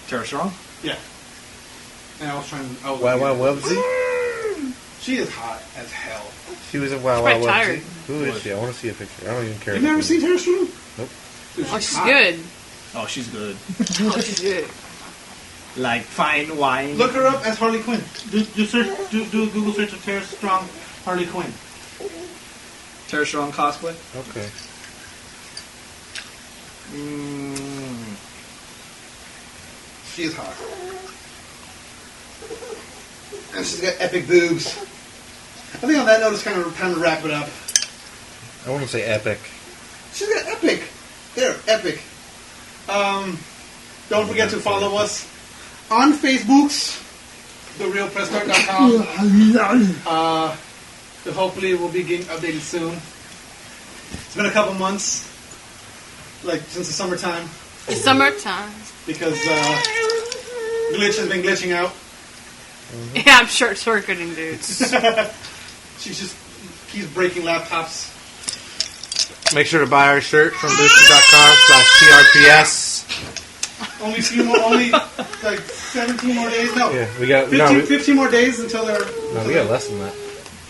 Tara Strong? Yeah. And I was trying. Wow Wow Websy? She is hot as hell. She was in Wow She's Wow probably Websy. tired. Who is she? I want to see a picture. I don't even care. You've never seen Tara Strong? Nope. Dude, Oh, she's hot. good. Oh, she's good. Oh, she's good. Like fine wine. Look her up as Harley Quinn. Do a Google search of Tara Strong Harley Quinn. Tara Strong cosplay. Okay. She is hot. And she's got epic boobs. I think on that note, it's kind of time to wrap it up. I want to say epic. She's got epic. There, epic. Don't forget to follow us on Facebooks, therealpressstart.com. Hopefully we'll be getting updated soon. It's been a couple months, like since the summertime, It's summertime. because Glitch has been glitching out. Yeah, I'm short circuiting dudes. She just keeps breaking laptops. Make sure to buy our shirt from booster.com/TRPS. Only like 17 more days. No, Yeah, we got 15 more days until they're. no, we got less than that.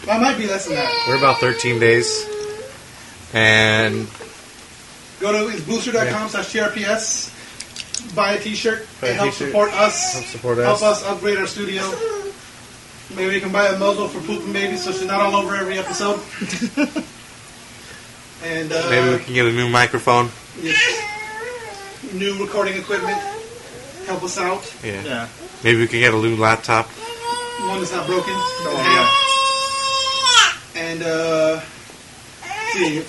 I might be less than that. We're about 13 days. And Go to booster.com/TRPS. Buy a t-shirt. Buy a It helps t-shirt. support us. help support Help us. us upgrade our studio. Maybe you can buy a muzzle for pooping baby so she's not all over every episode. And Maybe we can get a new microphone. yes, new recording equipment. Help us out. Yeah. Yeah. Maybe we can get a new laptop. One that's not broken. Oh, And see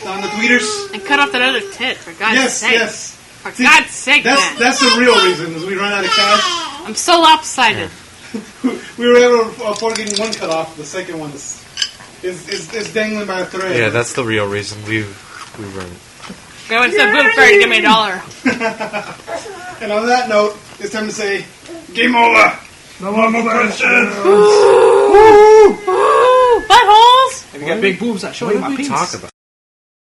on the tweeters. And cut off that other tit, for God's Yes, sake. yes. For See, God's sake, man. That's the real reason is we run out of cash. I'm so lopsided. We were able to afford getting one cut off. The second one is dangling by a thread. Yeah, that's the real reason we run it. Go into the boot fair and give me $1. And on that note, it's time to say Game over. No more questions. Buttholes! If you got big boobs, I'll show you my What did we penis. talk about?